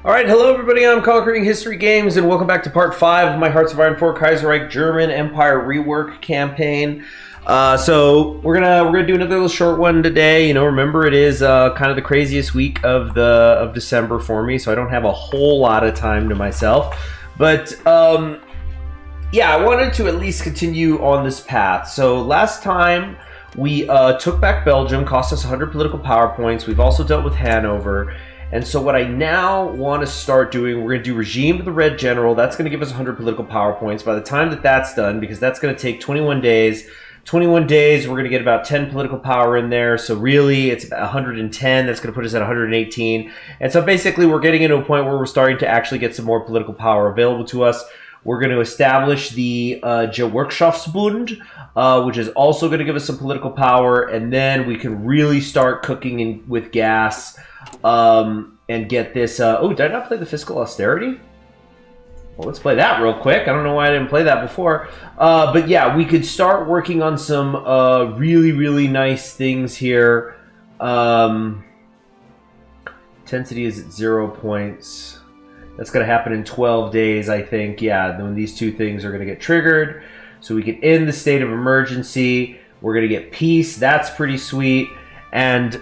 All right, hello everybody. I'm Conquering History Games, and welcome back to part 5 of my Hearts of Iron 4 Kaiserreich German Empire Rework campaign. So we're gonna do another little short one today. You know, remember it is kind of the craziest week of December for me, so I don't have a whole lot of time to myself. But yeah, I wanted to at least continue on this path. So last time we took back Belgium, cost us 100 political power points. We've also dealt with Hanover. And so what I now want to start doing, we're going to do Regime of the Red General. That's going to give us 100 political power points. By the time that that's done, because that's going to take 21 days, 21 days, we're going to get about 10 political power in there. So really, it's about 110. That's going to put us at 118. And so basically, we're getting into a point where we're starting to actually get some more political power available to us. We're going to establish the Gewerkschaftsbund, which is also going to give us some political power. And then we can really start cooking with gas. And get this, oh, did I not play the fiscal austerity? Well, let's play that real quick. I don't know why I didn't play that before. But yeah, we could start working on some really, really nice things here. Intensity is at 0 points. That's going to happen in 12 days, I think. Yeah, then these two things are going to get triggered. So we can end the state of emergency. We're going to get peace. That's pretty sweet. And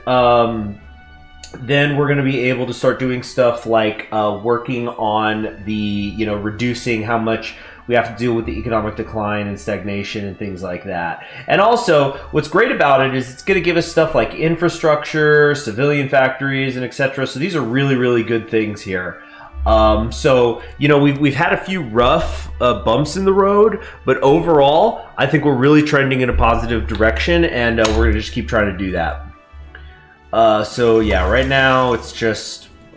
then we're going to be able to start doing stuff like working on the, reducing how much we have to deal with the economic decline and stagnation and things like that. And also, what's great about it is it's going to give us stuff like infrastructure, civilian factories, and etc. So these are really, really good things here. So, we've had a few rough bumps in the road, but overall, I think we're really trending in a positive direction, and we're going to just keep trying to do that. So yeah, right now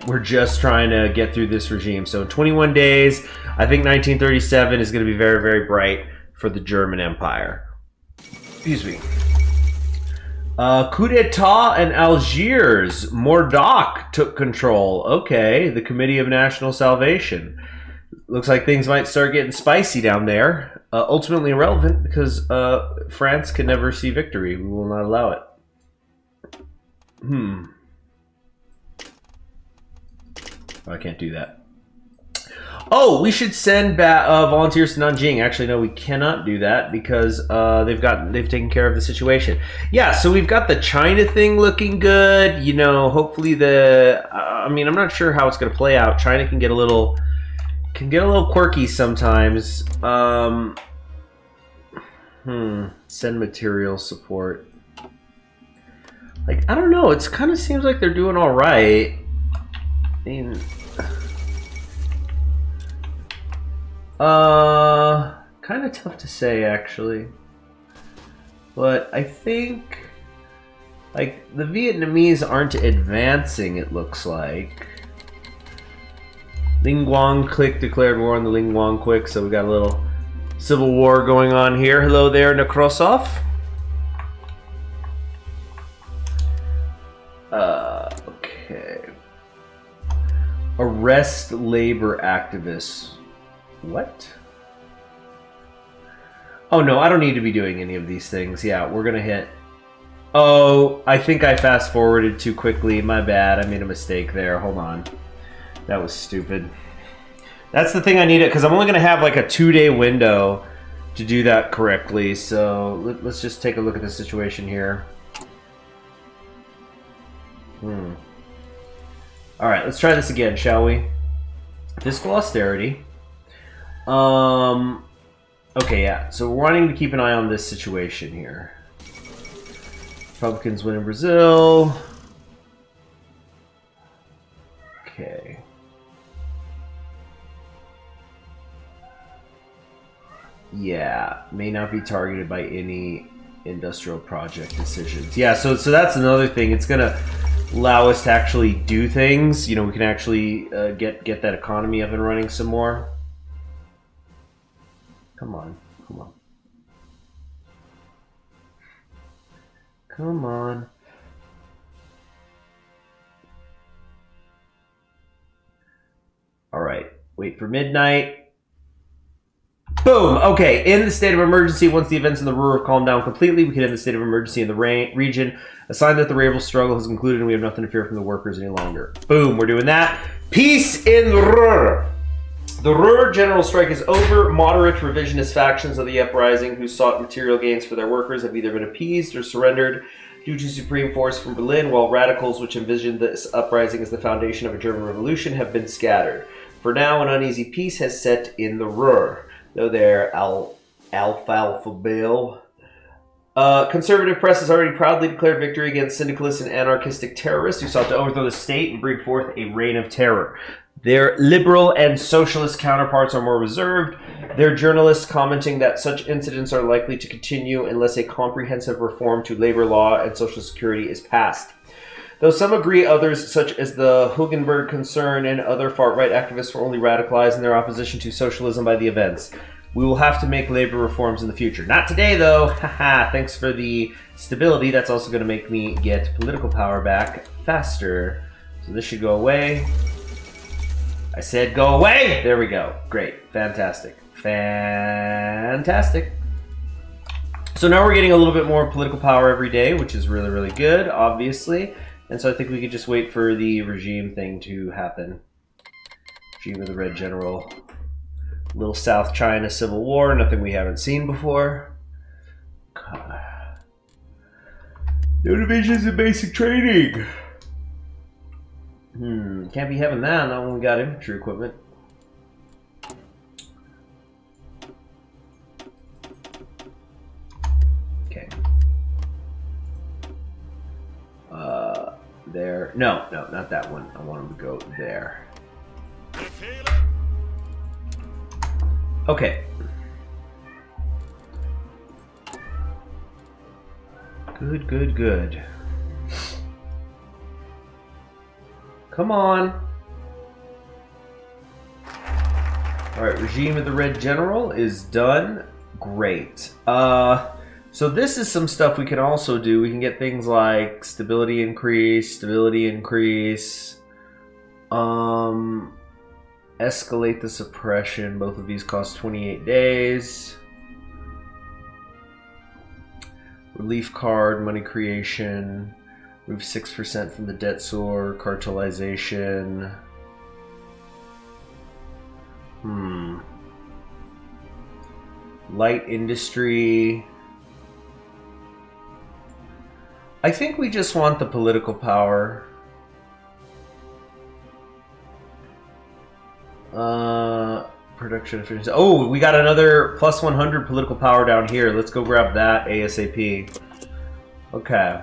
we're just trying to get through this regime. So 21 days, I think 1937 is going to be very, very bright for the German Empire. Excuse me. Coup d'etat in Algiers. Murdoch took control. Okay, the Committee of National Salvation. Looks like things might start getting spicy down there. Ultimately irrelevant because France can never see victory. We will not allow it. Oh, I can't do that. Oh, we should send volunteers to Nanjing. Actually, no, we cannot do that because they've taken care of the situation. Yeah, so we've got the China thing looking good. Hopefully I'm not sure how it's going to play out. China can get a little quirky sometimes. Send material support. I don't know. It kind of seems like they're doing all right. I mean, kind of tough to say actually. But I think, the Vietnamese aren't advancing. It looks like Ling Guang Click declared war on the Ling Guang Quick, so we got a little civil war going on here. Hello there, Nekrosov. Okay. Arrest labor activists. What? Oh no, I don't need to be doing any of these things. Yeah, we're gonna hit. Oh, I think I fast forwarded too quickly. My bad. I made a mistake there. Hold on. That was stupid. That's the thing I need it because I'm only gonna have like a 2-day window to do that correctly. So let's just take a look at the situation here. Alright, let's try this again, shall we? Fiscal austerity. Okay, yeah. So we're wanting to keep an eye on this situation here. Republicans win in Brazil. Okay. Yeah, may not be targeted by any industrial project decisions. Yeah, so that's another thing. It's gonna allow us to actually do things. We can actually get that economy up and running some more. Come on. All right, wait for midnight. Boom. Okay, in the state of emergency, once the events in the Ruhr have calmed down completely, we can end the state of emergency in the region. A sign that the Rabel struggle has concluded and we have nothing to fear from the workers any longer. Boom, we're doing that. Peace in Ruhr. The Ruhr general strike is over. Moderate revisionist factions of the uprising who sought material gains for their workers have either been appeased or surrendered due to supreme force from Berlin, while radicals which envisioned this uprising as the foundation of a German revolution have been scattered. For now, an uneasy peace has set in the Ruhr. Though there, Alfalfa Bill. Conservative press has already proudly declared victory against syndicalists and anarchistic terrorists who sought to overthrow the state and bring forth a reign of terror. Their liberal and socialist counterparts are more reserved, their journalists commenting that such incidents are likely to continue unless a comprehensive reform to labor law and social security is passed. Though some agree, others, such as the Hugenberg Concern and other far-right activists, were only radicalized in their opposition to socialism by the events. We will have to make labor reforms in the future. Not today, though. Haha, thanks for the stability. That's also going to make me get political power back faster. So this should go away. I said go away! There we go. Great. Fantastic. Fantastic. So now we're getting a little bit more political power every day, which is really, really good, obviously. And so I think we could just wait for the regime thing to happen. Regime of the Red General. Little South China Civil War, nothing we haven't seen before. God. No divisions in basic training. Can't be having that, not when we got infantry equipment. Okay. There. No, not that one. I want him to go there. Okay. Good, good, good. Come on. Alright, Regime of the Red General is done. Great. So this is some stuff we can also do. We can get things like stability increase, escalate the suppression. Both of these cost 28 days. Relief card, money creation. Move 6% from the debt soar, cartelization. Light industry. I think we just want the political power. Production efficiency. Oh, we got another plus 100 political power down here. Let's go grab that ASAP. Okay.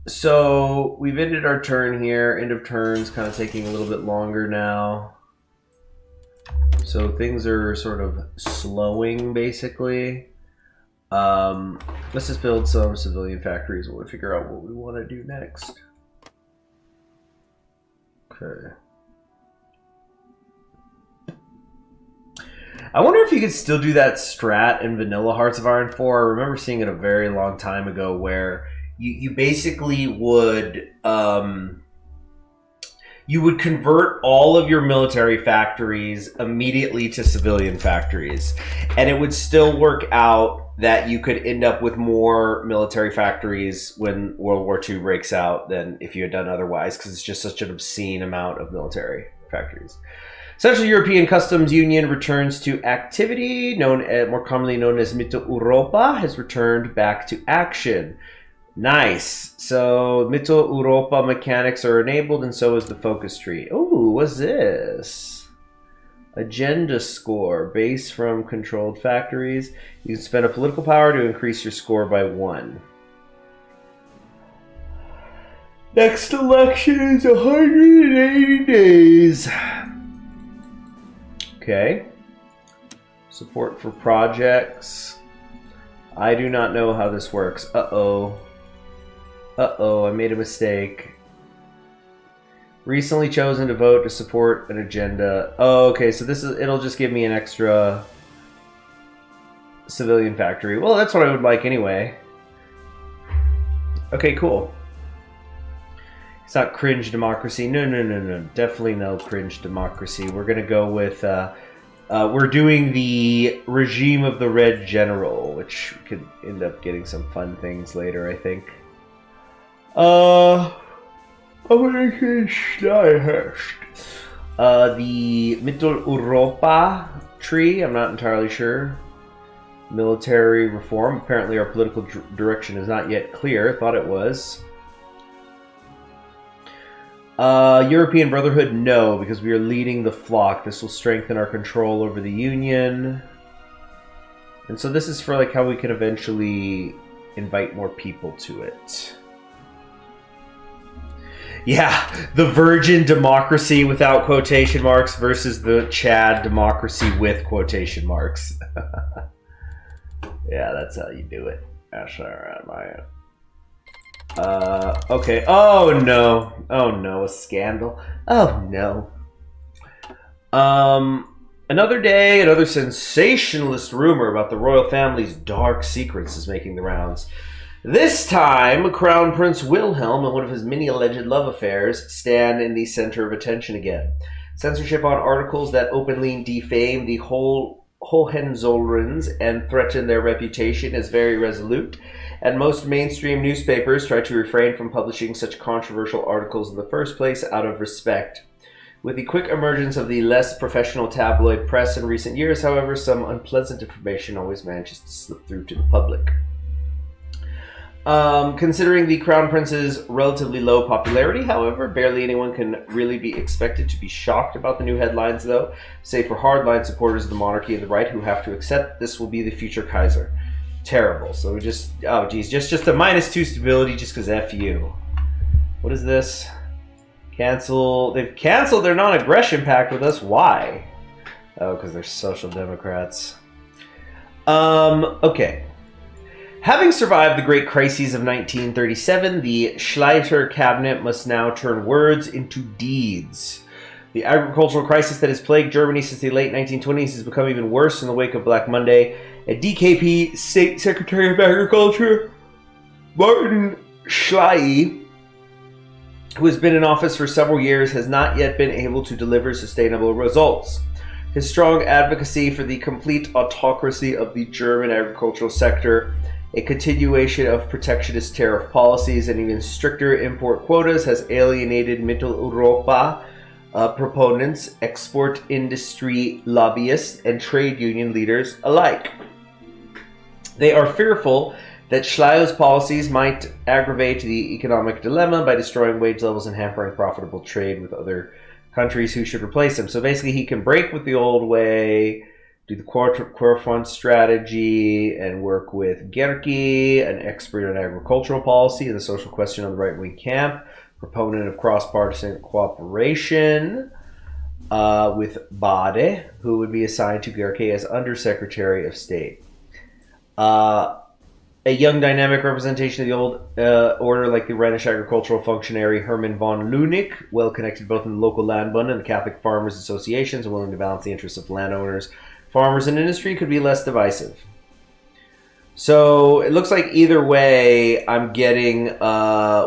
So we've ended our turn here. End of turn's kind of taking a little bit longer now. So things are sort of slowing, basically. Let's just build some civilian factories while we figure out what we want to do next. Okay. I wonder if you could still do that strat in vanilla Hearts of Iron 4. I remember seeing it a very long time ago where you basically would you would convert all of your military factories immediately to civilian factories, and it would still work out that you could end up with more military factories when World War II breaks out than if you had done otherwise, because it's just such an obscene amount of military factories. Central European Customs Union returns to activity, more commonly known as Mitteleuropa, has returned back to action. Nice. So Mitteleuropa mechanics are enabled, and so is the focus tree. Oh, what's this? Agenda score, base from controlled factories. You can spend a political power to increase your score by 1. Next election is 180 days. Okay. Support for projects. I do not know how this works. Uh-oh. Uh-oh, I made a mistake. Recently chosen to vote to support an agenda. Oh, okay, so this is, it'll just give me an extra civilian factory. Well, that's what I would like anyway. Okay, cool. It's not cringe democracy. No. Definitely no cringe democracy. We're going to go with... we're doing the regime of the Red General, which could end up getting some fun things later, I think. The Mitteleuropa tree, I'm not entirely sure. Military reform. Apparently our political direction is not yet clear. Thought it was. European Brotherhood, no, because we are leading the flock. This will strengthen our control over the Union. And so this is for like how we can eventually invite more people to it. Yeah, the virgin democracy without quotation marks versus the Chad democracy with quotation marks. Yeah, that's how you do it. That's alright, man. Okay. Oh no, a scandal. Oh no. Another day, another sensationalist rumor about the royal family's dark secrets is making the rounds. This time, Crown Prince Wilhelm and one of his many alleged love affairs stand in the center of attention again. Censorship on articles that openly defame the Hohenzollerns and threaten their reputation is very resolute, and most mainstream newspapers try to refrain from publishing such controversial articles in the first place out of respect. With the quick emergence of the less professional tabloid press in recent years, however, some unpleasant information always manages to slip through to the public. Considering the Crown Prince's relatively low popularity, however, barely anyone can really be expected to be shocked about the new headlines, though, save for hardline supporters of the monarchy and the right who have to accept this will be the future Kaiser. Terrible. So we just, oh geez, just a -2 stability just because F you. What is this? Cancel. They've canceled their non-aggression pact with us. Why? Oh, because they're social democrats. Okay. Having survived the great crises of 1937, the Schleicher cabinet must now turn words into deeds. The agricultural crisis that has plagued Germany since the late 1920s has become even worse in the wake of Black Monday. A DKP State Secretary of Agriculture, Martin Schleich, who has been in office for several years, has not yet been able to deliver sustainable results. His strong advocacy for the complete autocracy of the German agricultural sector, a continuation of protectionist tariff policies, and even stricter import quotas has alienated Mitteleuropa proponents, export industry lobbyists, and trade union leaders alike. They are fearful that Schleich's policies might aggravate the economic dilemma by destroying wage levels and hampering profitable trade with other countries who should replace him. So basically he can break with the old way, do the Querfront strategy, and work with Gerke, an expert on agricultural policy and the social question on the right-wing camp, proponent of cross-partisan cooperation, with Bade, who would be assigned to Gerke as Undersecretary of State. A young dynamic representation of the old order like the Rhenish agricultural functionary Hermann von Lünig, well connected both in the local Landbund and the Catholic Farmers Associations, and willing to balance the interests of landowners, farmers, and industry, could be less divisive. So it looks like either way I'm getting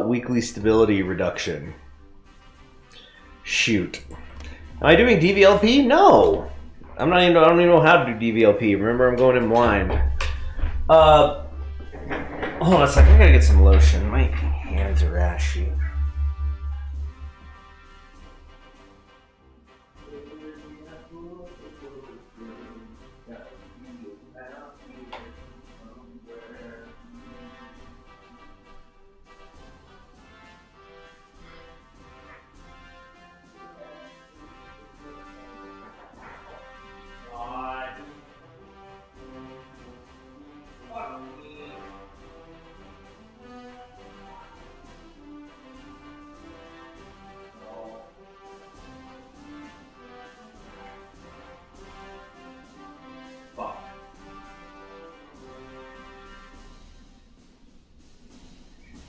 weekly stability reduction. Shoot. Am I doing DVLP? No. I don't even know how to do DVLP. Remember, I'm going in blind. Hold on a second. I gotta get some lotion. My hands are ashy.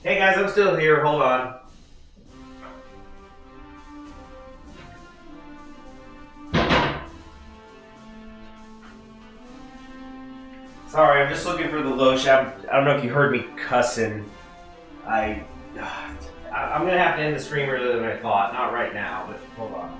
Hey guys, I'm still here. Hold on. Sorry, I'm just looking for the lotion. I don't know if you heard me cussing. I'm gonna have to end the stream earlier than I thought. Not right now, but hold on.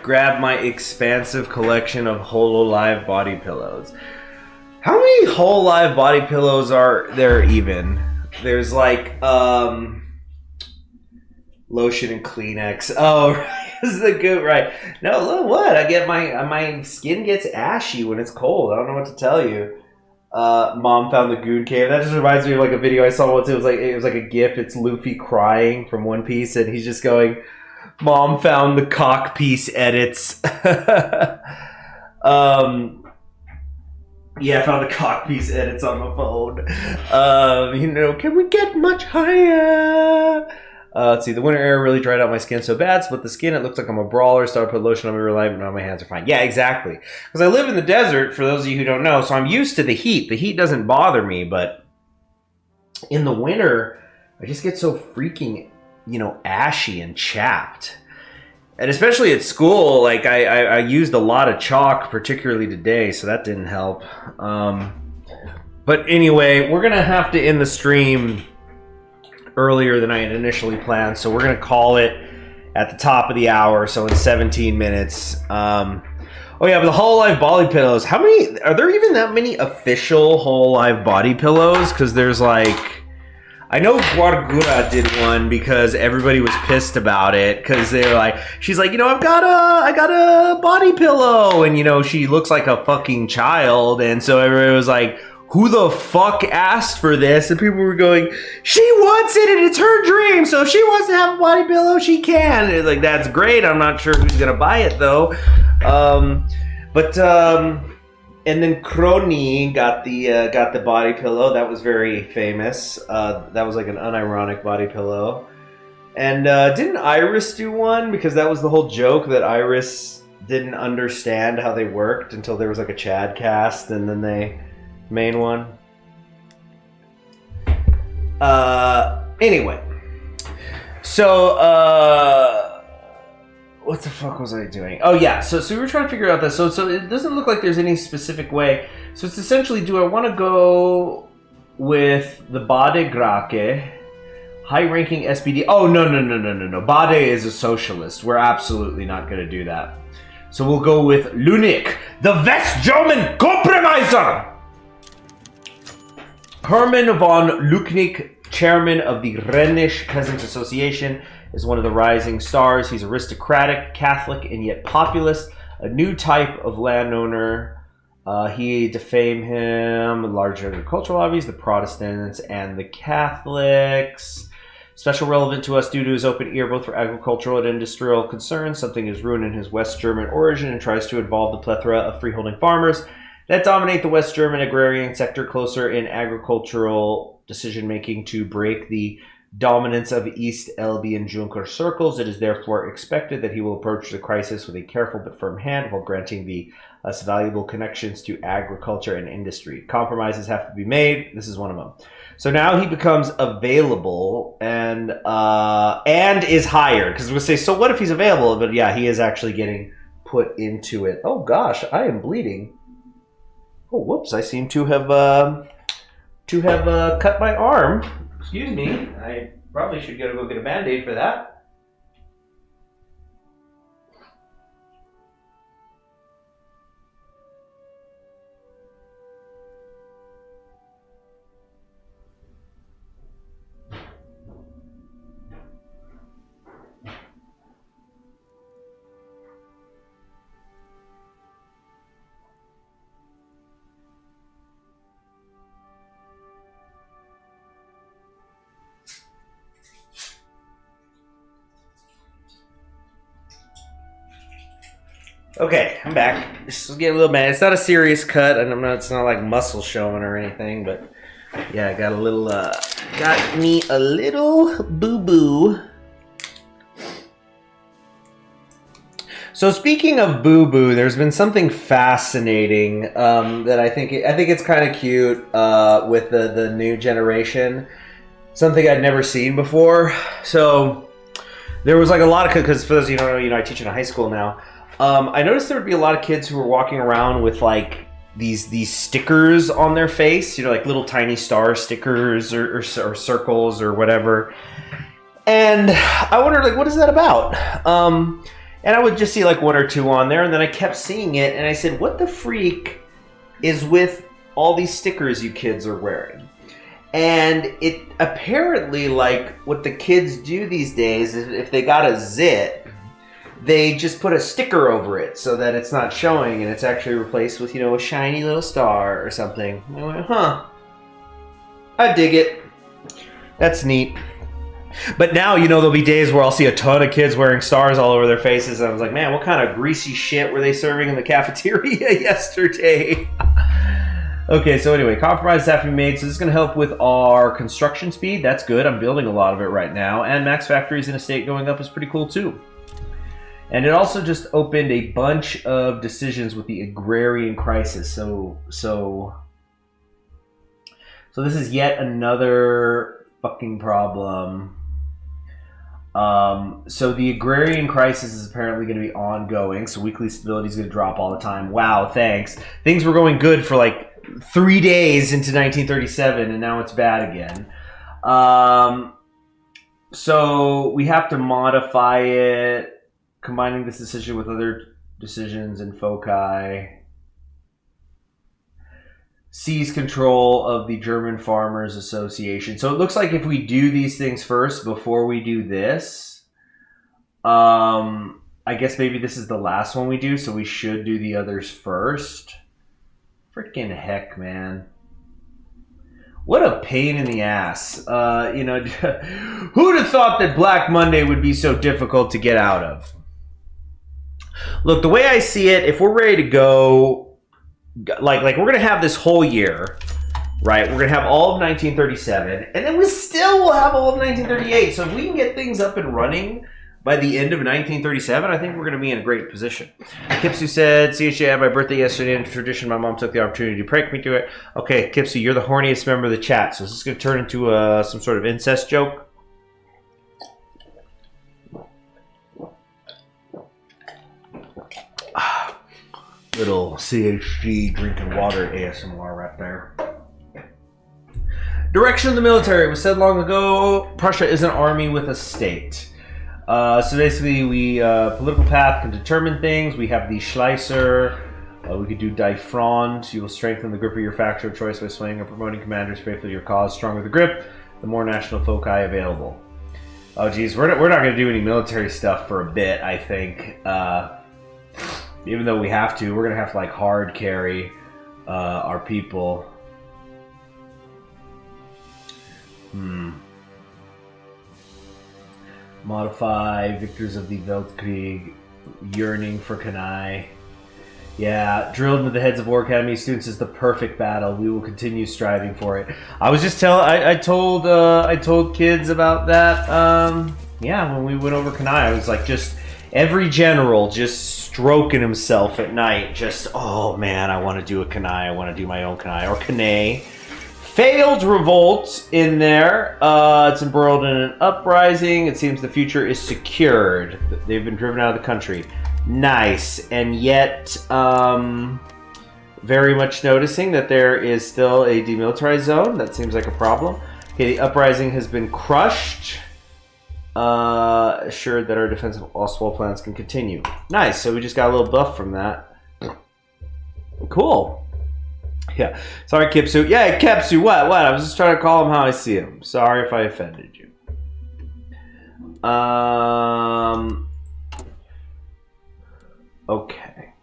Grab my expansive collection of HoloLive body pillows. How many HoloLive body pillows are there even? There's like lotion and Kleenex. Oh, right. This is the good, right? No, look what I get. My skin gets ashy when it's cold. I don't know what to tell you. Mom found the Goon Cave. That just reminds me of like a video I saw once. It was like a GIF. It's Luffy crying from One Piece, and he's just going, "Mom found the cock piece edits." Yeah, I found the cock piece edits on my phone. Can we get much higher? Let's see. The winter air really dried out my skin so bad. Split the skin. It looks like I'm a brawler. Started putting lotion on me real life, and now my hands are fine. Yeah, exactly. Because I live in the desert, for those of you who don't know, so I'm used to the heat. The heat doesn't bother me, but in the winter, I just get so freaking, ashy and chapped. And especially at school, like I used a lot of chalk, particularly today, so that didn't help. But anyway, we're gonna have to end the stream earlier than I had initially planned, so we're gonna call it at the top of the hour, so in 17 minutes. Oh yeah, but the HoloLive body pillows. How many are there? Even that many official HoloLive body pillows? Because there's like, I know Guargura did one because everybody was pissed about it because they were like, she's like, I got a body pillow, and she looks like a fucking child, and so everybody was like, who the fuck asked for this? And people were going, she wants it and it's her dream, so if she wants to have a body pillow, she can. And it's like, that's great. I'm not sure who's gonna buy it though. And then Crony got the body pillow. That was very famous. That was like an unironic body pillow. And didn't Iris do one? Because that was the whole joke, that Iris didn't understand how they worked until there was like a Chad cast, and then they main one. Anyway. So, what the fuck was I doing? Oh yeah, so we were trying to figure out this. So it doesn't look like there's any specific way. So it's essentially, do I want to go with the Bade Grake, high-ranking SPD? Oh, no. Bade is a socialist. We're absolutely not going to do that. So we'll go with Lunik, the West German Kompromisser! Hermann von Lucknick, chairman of the Rhenish Peasants Association, is one of the rising stars. He's aristocratic, Catholic, and yet populist, a new type of landowner. He defame him, large agricultural lobbies, the Protestants and the Catholics. Special relevant to us due to his open ear both for agricultural and industrial concerns. Something is ruined in his West German origin and tries to involve the plethora of freeholding farmers that dominate the West German agrarian sector closer in agricultural decision-making to break the dominance of East Elbe and Junker circles. It is therefore expected that he will approach the crisis with a careful but firm hand while granting the less valuable connections to agriculture and industry. Compromises have to be made. This is one of them. So now he becomes available and is hired. Because we'll say, so what if he's available? But yeah, he is actually getting put into it. Oh gosh, I am bleeding. Oh, whoops! I seem to have cut my arm. Excuse me. I probably should go get a Band-Aid for that. Okay, I'm back. This will get a little mad. It's not a serious cut, and it's not like muscle showing or anything, but yeah, I got a little, got me a little boo-boo. So speaking of Boo Boo, there's been something fascinating that I think it's kind of cute with the new generation. Something I'd never seen before. So there was like a lot of, because for those of you who don't know, I teach in a high school now. I noticed there would be a lot of kids who were walking around with like these stickers on their face, like little tiny star stickers or circles or whatever. And I wondered, like, what is that about? And I would just see like one or two on there, and then I kept seeing it, and I said, what the freak is with all these stickers you kids are wearing? And it apparently, like, what the kids do these days is if they got a zit, they just put a sticker over it so that it's not showing, and it's actually replaced with, a shiny little star or something. And I went, huh. I dig it. That's neat. But now, there'll be days where I'll see a ton of kids wearing stars all over their faces. And I was like, man, what kind of greasy shit were they serving in the cafeteria yesterday? Okay, so anyway, compromises have to be made. So this is going to help with our construction speed. That's good. I'm building a lot of it right now. And max factories in a state going up is pretty cool too. And it also just opened a bunch of decisions with the agrarian crisis. So this is yet another fucking problem. So the agrarian crisis is apparently going to be ongoing. So weekly stability is going to drop all the time. Wow, thanks. Things were going good for like 3 days into 1937, and now it's bad again. So we have to modify it, combining this decision with other decisions and foci. Seize control of the German Farmers Association. So it looks like if we do these things first before we do this, I guess maybe this is the last one we do, so we should do the others first. Freaking heck, man. What a pain in the ass. Who'd have thought that Black Monday would be so difficult to get out of? Look, the way I see it, if we're ready to go, like we're gonna have this whole year, right? We're gonna have all of 1937, and then we still will have all of 1938. So if we can get things up and running by the end of 1937, I think we're gonna be in a great position. Kipsu said, CHA, I had my birthday yesterday, and in tradition, my mom took the opportunity to prank me to it. Okay, Kipsu, you're the horniest member of the chat, so is this gonna turn into some sort of incest joke? Little CHG drinking water ASMR right there. Direction of the military. It was said long ago, Prussia is an army with a state. So basically, we political path can determine things. We have the Schleiser. We could do Die Front. You will strengthen the grip of your faction of choice by swaying or promoting commanders faithful to your cause. Stronger the grip, the more national foci available. Oh, geez, we're not going to do any military stuff for a bit, I think. Even though we have to, we're going to have to like hard carry our people. Modify victors of the Weltkrieg, yearning for Kanai. Yeah, drilled into the heads of War Academy students is the perfect battle. We will continue striving for it. I was just I told kids about that. Yeah, when we went over Kanai, I was like, just every general just stroking himself at night. Just, oh man, I want to do a Kanai. I want to do my own Kanai or Kanai. Failed revolt in there. It's embroiled in an uprising. It seems the future is secured. They've been driven out of the country. Nice. And yet, very much noticing that there is still a demilitarized zone. That seems like a problem. Okay, the uprising has been crushed. Assured that our defensive Ostwald plans can continue. Nice. So we just got a little buff from that. Cool. Yeah. Sorry, Kipsu. Yeah, Kipsu. What? I was just trying to call him how I see him. Sorry if I offended you. Okay.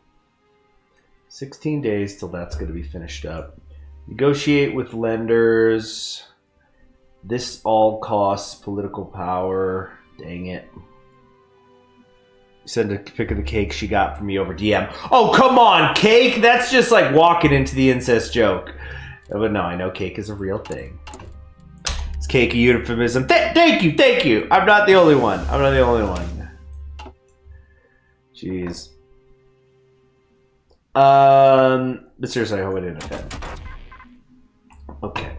16 days till that's going to be finished up. Negotiate with lenders. This all costs political power. Dang it. Send a pic of the cake she got from me over DM. Oh, come on, cake! That's just like walking into the incest joke. But no, I know cake is a real thing. Is cake a euphemism? Thank you! I'm not the only one. Jeez. But seriously, I hope I didn't offend. Okay.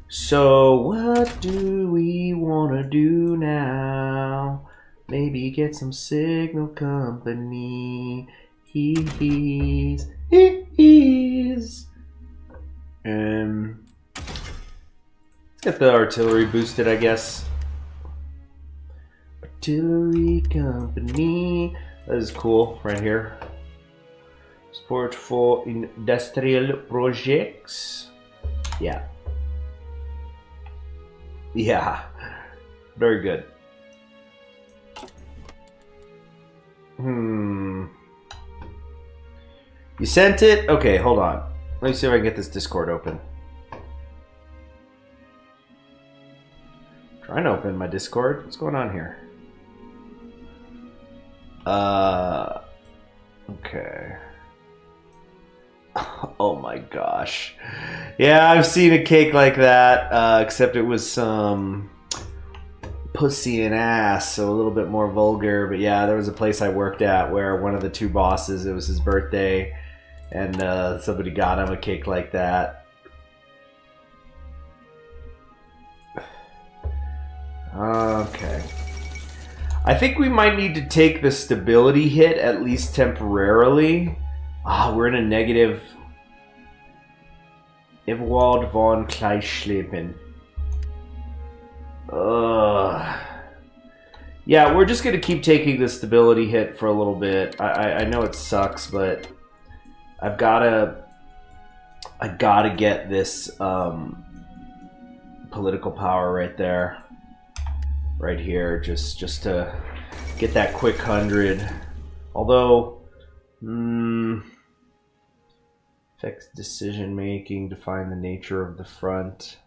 So what do we want to do now? Maybe get some signal company. He's. Let's get the artillery boosted, I guess. Artillery company. That is cool, right here. Support for industrial projects. Yeah. Yeah. Very good. You sent it? Okay, hold on. Let me see if I can get this Discord open. Trying to open my Discord. What's going on here? Okay. Oh my gosh. Yeah, I've seen a cake like that, except it was some pussy and ass, so a little bit more vulgar. But yeah, there was a place I worked at where one of the two bosses, it was his birthday, and somebody got him a cake like that. Okay. I think we might need to take the stability hit, at least temporarily. We're in a negative. Ewald von Kleischlepen. Yeah, we're just gonna keep taking the stability hit for a little bit. I know it sucks, but I gotta get this political power right there, right here, just to get that quick 100. Although, affects decision making, define the nature of the front.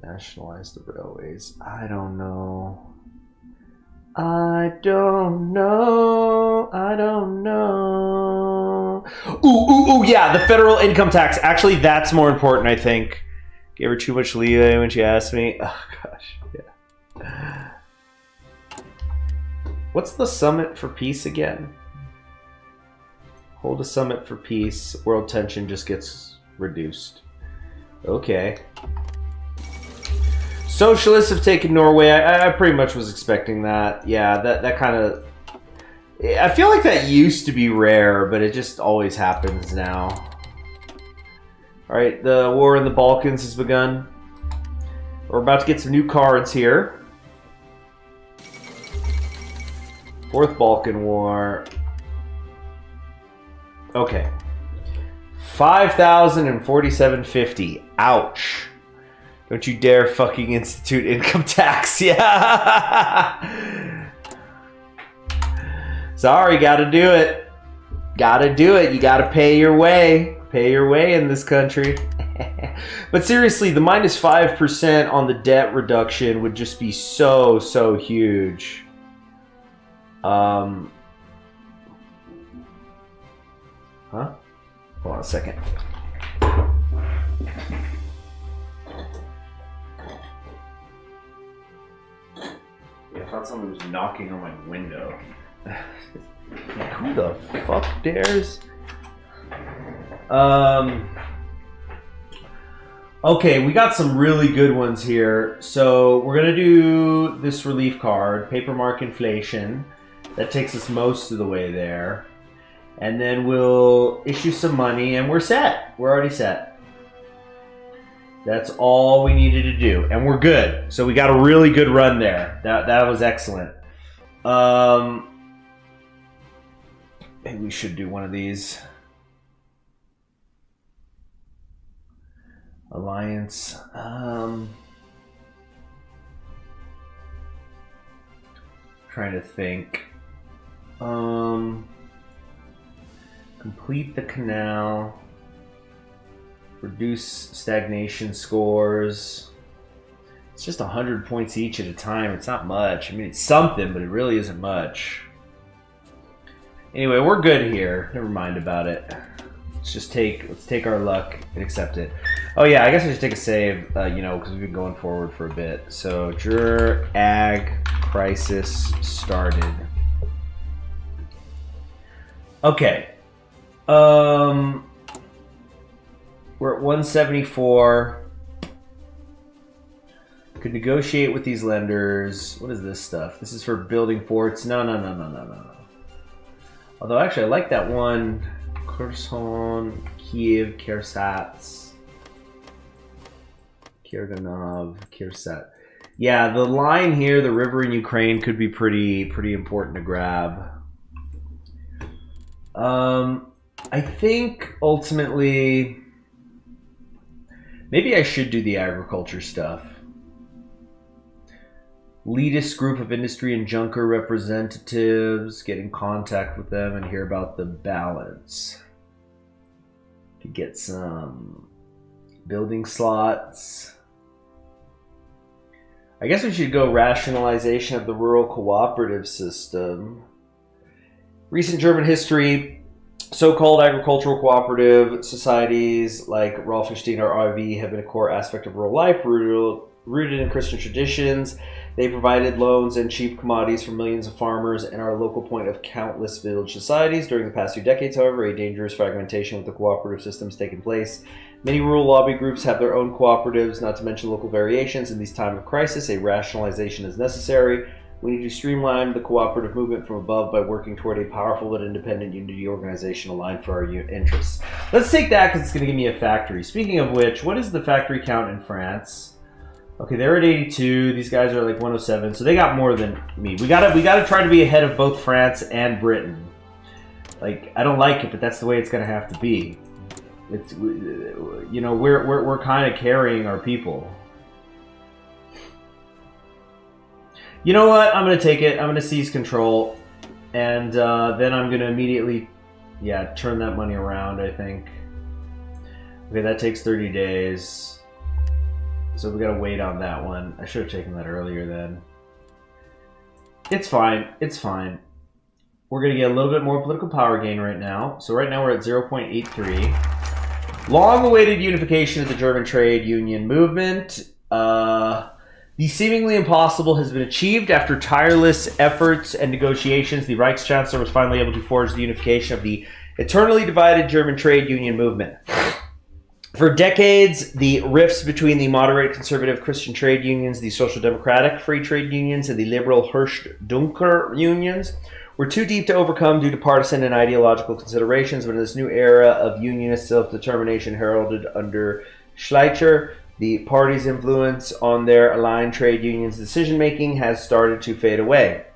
Nationalize the railways. I don't know. I don't know. I don't know. Ooh, yeah, the federal income tax. Actually, that's more important, I think. Gave her too much leeway when she asked me. Oh, gosh, yeah. What's the summit for peace again? Hold a summit for peace. World tension just gets reduced. Okay. Socialists have taken Norway. I pretty much was expecting that. Yeah, that kind of... I feel like that used to be rare, but it just always happens now. Alright, the war in the Balkans has begun. We're about to get some new cards here. Fourth Balkan War. Okay. 5,047.50. Ouch. Don't you dare fucking institute income tax. Yeah. Sorry, gotta do it. Gotta do it. You gotta pay your way. Pay your way in this country. But seriously, the minus 5% on the debt reduction would just be so huge. Huh? Hold on a second. Yeah, I thought someone was knocking on my window. Like, who the fuck dares? Okay, we got some really good ones here. So we're gonna do this relief card, paper mark inflation. That takes us most of the way there. And then we'll issue some money and we're set. We're already set. That's all we needed to do. And we're good. So we got a really good run there. That was excellent. Maybe we should do one of these. Alliance. Trying to think. Complete the canal. Reduce stagnation scores. It's just 100 points each at a time. It's not much. I mean, it's something, but it really isn't much. Anyway, we're good here. Never mind about it. Let's take our luck and accept it. Oh yeah, I guess I should take a save, you know, because we've been going forward for a bit. So, Ag crisis started. Okay. We're at 174. Could negotiate with these lenders. What is this stuff? This is for building forts. No. Although, actually, I like that one. Kherson, Kiev, Kiersats, Kirganov, Kiersat. Yeah, the line here, the river in Ukraine, could be pretty important to grab. I think ultimately, maybe I should do the agriculture stuff. Elitist group of industry and junker representatives, get in contact with them and hear about the balance. Could get some building slots. I guess we should go rationalization of the rural cooperative system. Recent German history, so-called agricultural cooperative societies like Rolfenstein or RV have been a core aspect of rural life, rooted in Christian traditions. They provided loans and cheap commodities for millions of farmers and are a local point of countless village societies. During the past few decades, however, a dangerous fragmentation with the cooperative system has taken place. Many rural lobby groups have their own cooperatives, not to mention local variations. In these times of crisis, a rationalization is necessary. We need to streamline the cooperative movement from above by working toward a powerful but independent unity organization aligned for our interests. Let's take that because it's going to give me a factory. Speaking of which, what is the factory count in France? Okay, they're at 82. These guys are like 107, so they got more than me. We gotta try to be ahead of both France and Britain. Like, I don't like it, but that's the way it's gonna have to be. It's, you know, we're kind of carrying our people. You know what? I'm gonna take it. I'm gonna seize control, and then I'm gonna immediately, yeah, turn that money around. I think. Okay, that takes 30 days. So we gotta wait on that one. I should have taken that earlier then. It's fine. It's fine. We're gonna get a little bit more political power gain right now. So right now we're at 0.83. Long-awaited unification of the German trade union movement. The seemingly impossible has been achieved after tireless efforts and negotiations. The Reichschancellor was finally able to forge the unification of the eternally divided German trade union movement. For decades, the rifts between the moderate conservative Christian trade unions, the social democratic free trade unions, and the liberal Hirsch-Dunker unions were too deep to overcome due to partisan and ideological considerations. But in this new era of unionist self-determination heralded under Schleicher, the party's influence on their aligned trade unions' decision-making has started to fade away.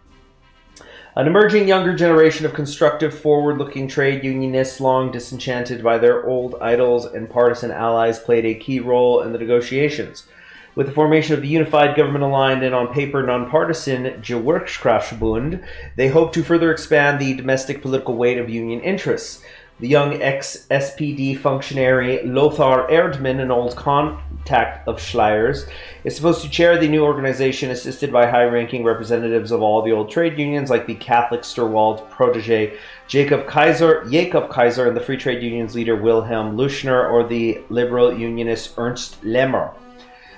An emerging younger generation of constructive, forward-looking trade unionists, long disenchanted by their old idols and partisan allies, played a key role in the negotiations. With the formation of the unified government-aligned and on paper nonpartisan Gewerkschaftsbund, they hope to further expand the domestic political weight of union interests. The young ex-SPD functionary Lothar Erdmann, an old contact of Schleier's, is supposed to chair the new organization, assisted by high-ranking representatives of all the old trade unions, like the Catholic Sturwald protege Jacob Kaiser, and the Free Trade Union's leader Wilhelm Leuschner, or the liberal unionist Ernst Lemmer.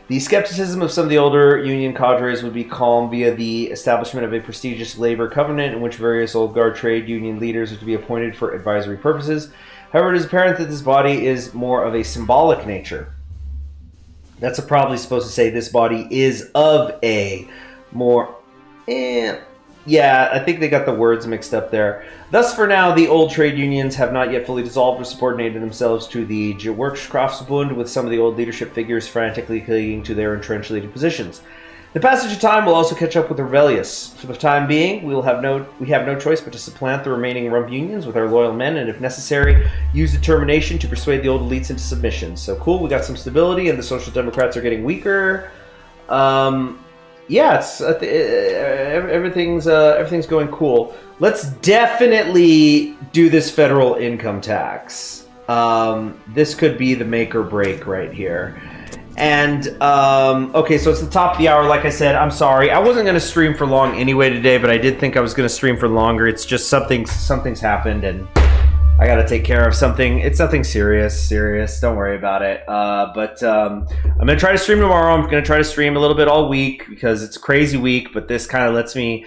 The skepticism of some of the older union cadres would be calmed via the establishment of a prestigious labor covenant in which various old guard trade union leaders are to be appointed for advisory purposes. However, it is apparent that this body is more of a symbolic nature. That's probably supposed to say this body is of a more... Yeah, I think they got the words mixed up there. Thus, for now, the old trade unions have not yet fully dissolved or subordinated themselves to the Gewerkschaftsbund, with some of the old leadership figures frantically clinging to their entrenched leading positions. The passage of time will also catch up with the rebellious. For the time being, we have no choice but to supplant the remaining rump unions with our loyal men, and if necessary, use determination to persuade the old elites into submission. So cool, we got some stability, and the Social Democrats are getting weaker. Yeah, it's everything's going cool. Let's definitely do this federal income tax. This could be the make or break right here. And okay, so it's the top of the hour. Like I said, I'm sorry, I wasn't going to stream for long anyway today, but I did think I was going to stream for longer. It's just something's happened, and I got to take care of something. It's nothing serious. Don't worry about it. But I'm going to try to stream tomorrow. I'm going to try to stream a little bit all week because it's a crazy week, but this kind of lets me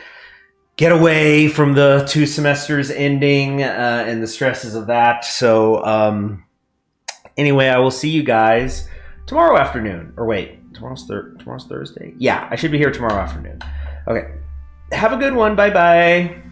get away from the 2 semesters ending and the stresses of that. So anyway, I will see you guys tomorrow afternoon. Or wait, tomorrow's Thursday? Yeah, I should be here tomorrow afternoon. Okay. Have a good one. Bye-bye.